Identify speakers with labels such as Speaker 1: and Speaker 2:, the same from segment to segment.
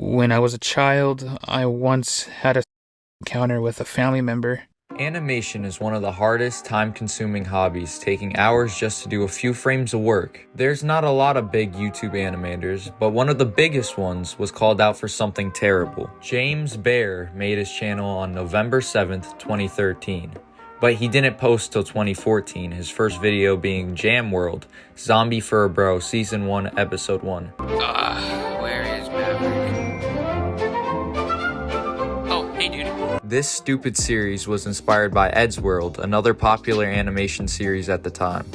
Speaker 1: When I was a child, I once had a encounter with a family member.
Speaker 2: Animation is one of the hardest, time-consuming hobbies, taking hours just to do a few frames of work. There's not a lot of big YouTube animators, but one of the biggest ones was called out for something terrible. James Bear made his channel on November 7th, 2013. But he didn't post till 2014, his first video being Jam World, Zombie Fur Bro, Season 1, Episode 1.
Speaker 3: Where is Maverick? Oh, hey dude.
Speaker 2: This stupid series was inspired by Ed's World, another popular animation series at the time.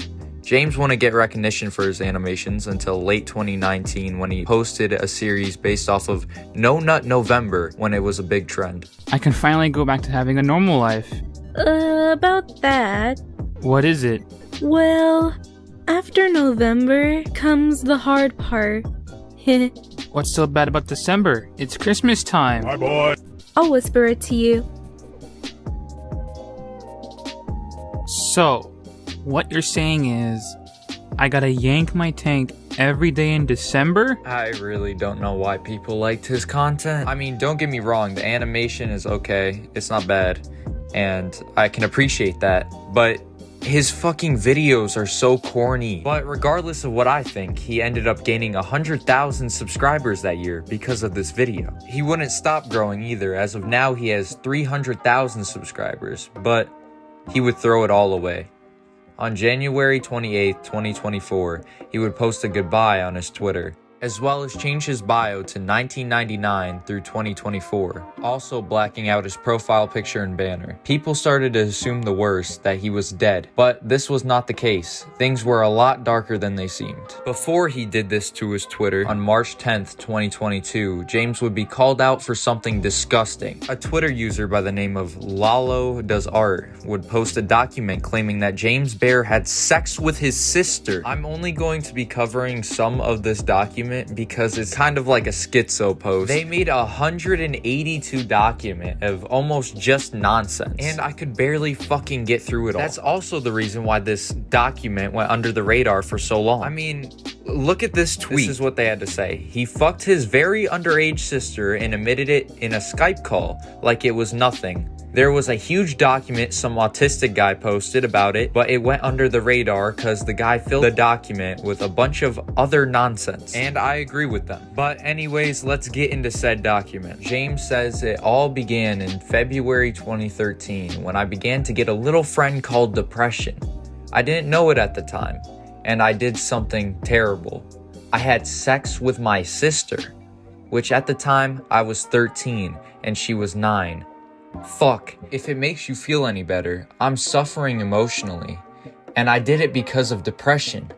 Speaker 2: James wouldn't get recognition for his animations until late 2019 when he posted a series based off of No Nut November when it was a big trend.
Speaker 1: I can finally go back to having a normal life.
Speaker 4: About that.
Speaker 1: What is it?
Speaker 4: Well, after November comes the hard part.
Speaker 1: What's so bad about December? It's Christmas time.
Speaker 5: Hi, boy.
Speaker 4: I'll whisper it to you.
Speaker 1: So, what you're saying is, I gotta yank my tank every day in December?
Speaker 2: I really don't know why people liked his content. I mean, don't get me wrong, the animation is okay, it's not bad, and I can appreciate that, but his fucking videos are so corny. But regardless of what I think, he ended up gaining 100,000 subscribers that year because of this video. He wouldn't stop growing either. As of now, he has 300,000 subscribers, but he would throw it all away. On January 28th, 2024, he would post a goodbye on his Twitter, as well as change his bio to 1999 through 2024, also blacking out his profile picture and banner. People started to assume the worst, that he was dead, but this was not the case. Things were a lot darker than they seemed. Before he did this to his Twitter, on March 10th, 2022, James would be called out for something disgusting. A Twitter user by the name of Lalo Does Art would post a document claiming that James Bear had sex with his sister. I'm only going to be covering some of this document because it's kind of like a schizo post. They made a 182 document of almost just nonsense, and I could barely fucking get through it all. That's also the reason why this document went under the radar for so long. I mean, look at this tweet. This is what they had to say. He fucked his very underage sister and admitted it in a Skype call like it was nothing. There was a huge document some autistic guy posted about it, but it went under the radar because the guy filled the document with a bunch of other nonsense. And I agree with them. But anyways, let's get into said document. James says it all began in February 2013 when I began to get a little friend called depression. I didn't know it at the time, and I did something terrible. I had sex with my sister, which at the time I was 13 and she was 9. Fuck, if it makes you feel any better, I'm suffering emotionally, and I did it because of depression.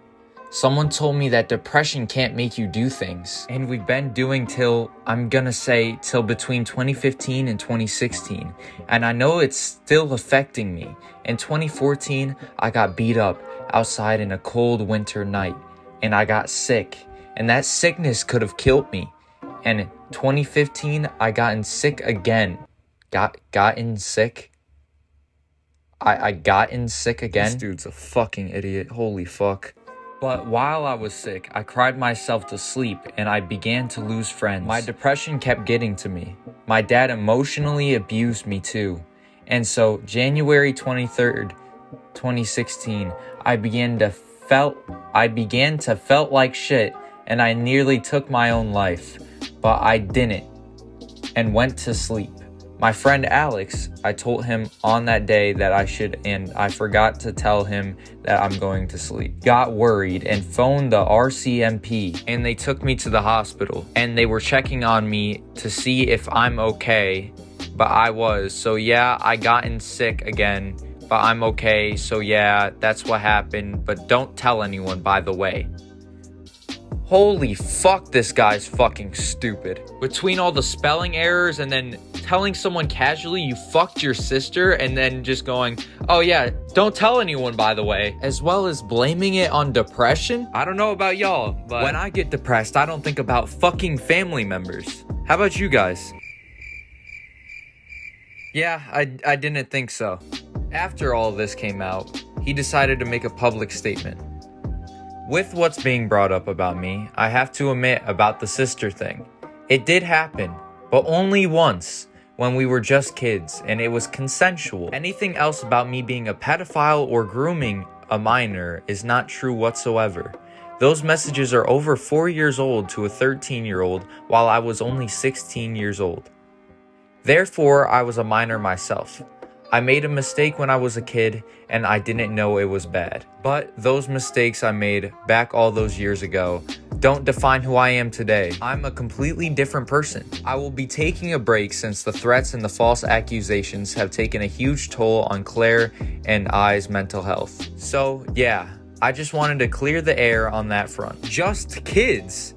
Speaker 2: Someone told me that depression can't make you do things, and we've been doing till between 2015 and 2016, and I know it's still affecting me. In 2014, I got beat up outside in a cold winter night, and I got sick, and that sickness could have killed me. And in 2015, I gotten sick again. Gotten sick? I gotten sick again? This dude's a fucking idiot. Holy fuck. But while I was sick, I cried myself to sleep and I began to lose friends. My depression kept getting to me. My dad emotionally abused me too. And so, January 23rd, 2016, I began to felt like shit and I nearly took my own life. But I didn't and went to sleep. My friend Alex, I told him on that day that I should, and I forgot to tell him that I'm going to sleep. Got worried and phoned the RCMP, and they took me to the hospital, and they were checking on me to see if I'm okay, but I was. So yeah, I gotten sick again, but I'm okay. So yeah, that's what happened, but don't tell anyone, by the way. Holy fuck, this guy's fucking stupid. Between all the spelling errors and then telling someone casually you fucked your sister and then just going, oh yeah, don't tell anyone, by the way, as well as blaming it on depression. I don't know about y'all, but when I get depressed, I don't think about fucking family members. How about you guys? Yeah, I didn't think so. After all this came out, he decided to make a public statement. With what's being brought up about me, I have to admit about the sister thing. It did happen, but only once, when we were just kids, and it was consensual. Anything else about me being a pedophile or grooming a minor is not true whatsoever. Those messages are over 4 years old to a 13-year-old, while I was only 16 years old. Therefore, I was a minor myself. I made a mistake when I was a kid, and I didn't know it was bad. But those mistakes I made back all those years ago don't define who I am today. I'm a completely different person. I will be taking a break since the threats and the false accusations have taken a huge toll on Claire and I's mental health. So yeah, I just wanted to clear the air on that front. Just kids.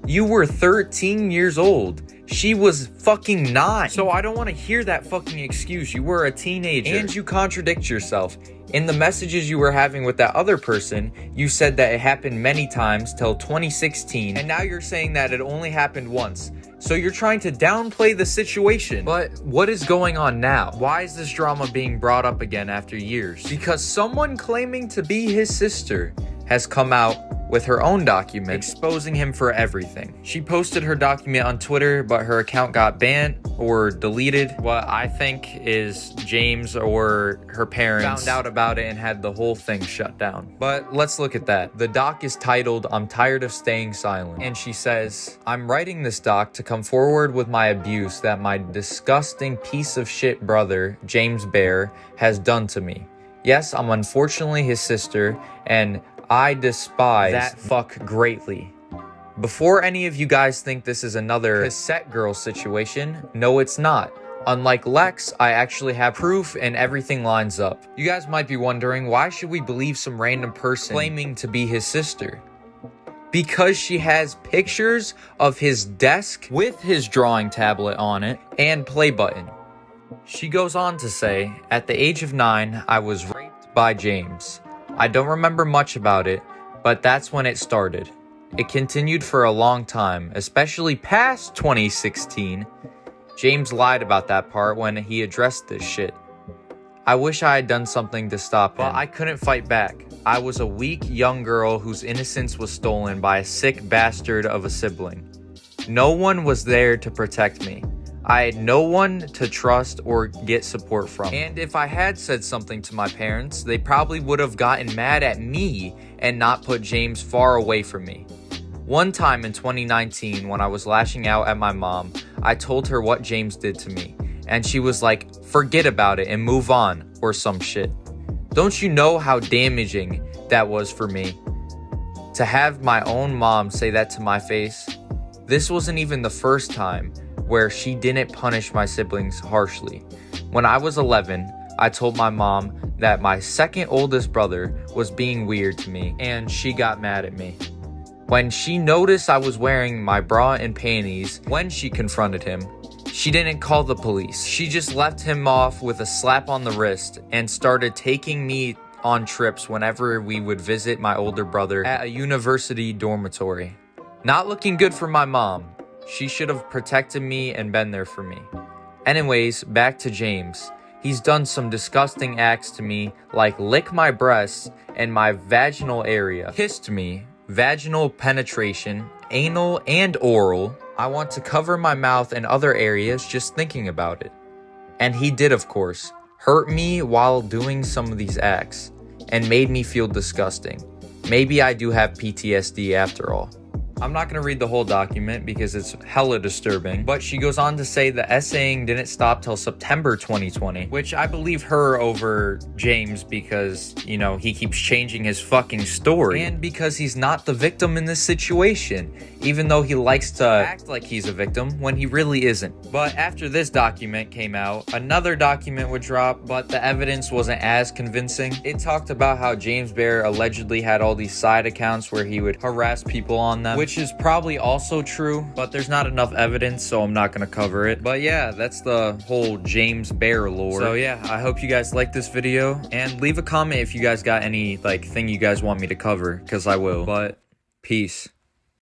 Speaker 2: You were 13 years old. She was fucking 9. So I don't want to hear that fucking excuse. You were a teenager. And you contradict yourself. In the messages you were having with that other person, you said that it happened many times till 2016. And now you're saying that it only happened once. So you're trying to downplay the situation. But what is going on now? Why is this drama being brought up again after years? Because someone claiming to be his sister has come out with her own document exposing him for everything. She posted her document on Twitter, but her account got banned or deleted. What I think is James or her parents found out about it and had the whole thing shut down. But let's look at that. The doc is titled, "I'm Tired of Staying Silent." And she says, "I'm writing this doc to come forward with my abuse that my disgusting piece of shit brother, James Bear, has done to me. Yes, I'm unfortunately his sister, and I despise that fuck greatly. Before any of you guys think this is another cassette girl situation, no it's not. Unlike Lex, I actually have proof and everything lines up. You guys might be wondering, why should we believe some random person claiming to be his sister? Because she has pictures of his desk with his drawing tablet on it and play button." She goes on to say, "At the age of 9, I was raped by James. I don't remember much about it, but that's when it started. It continued for a long time, especially past 2016. James lied about that part when he addressed this shit. I wish I had done something to stop him, but I couldn't fight back. I was a weak young girl whose innocence was stolen by a sick bastard of a sibling. No one was there to protect me. I had no one to trust or get support from. And if I had said something to my parents, they probably would have gotten mad at me and not put James far away from me. One time in 2019, when I was lashing out at my mom, I told her what James did to me. And she was like, forget about it and move on, or some shit. Don't you know how damaging that was for me? To have my own mom say that to my face? This wasn't even the first time where she didn't punish my siblings harshly. When I was 11, I told my mom that my second oldest brother was being weird to me, and she got mad at me. When she noticed I was wearing my bra and panties when she confronted him, she didn't call the police. She just left him off with a slap on the wrist and started taking me on trips whenever we would visit my older brother at a university dormitory. Not looking good for my mom. She should have protected me and been there for me. Anyways, back to James. He's done some disgusting acts to me, like lick my breasts and my vaginal area, kissed me, vaginal penetration, anal and oral. I want to cover my mouth and other areas just thinking about it. And he did, of course, hurt me while doing some of these acts and made me feel disgusting. Maybe I do have PTSD after all. I'm not going to read the whole document because it's hella disturbing, but she goes on to say the essaying didn't stop till September 2020, which I believe her over James because, you know, he keeps changing his fucking story and because he's not the victim in this situation, even though he likes to act like he's a victim when he really isn't. But after this document came out, another document would drop, but the evidence wasn't as convincing. It talked about how James Bear allegedly had all these side accounts where he would harass people on them, which is probably also true, but there's not enough evidence, so I'm not gonna cover it. But yeah, that's the whole James Bear lore. So yeah, I hope you guys like this video, and leave a comment if you guys got any thing you guys want me to cover, because I will. But peace.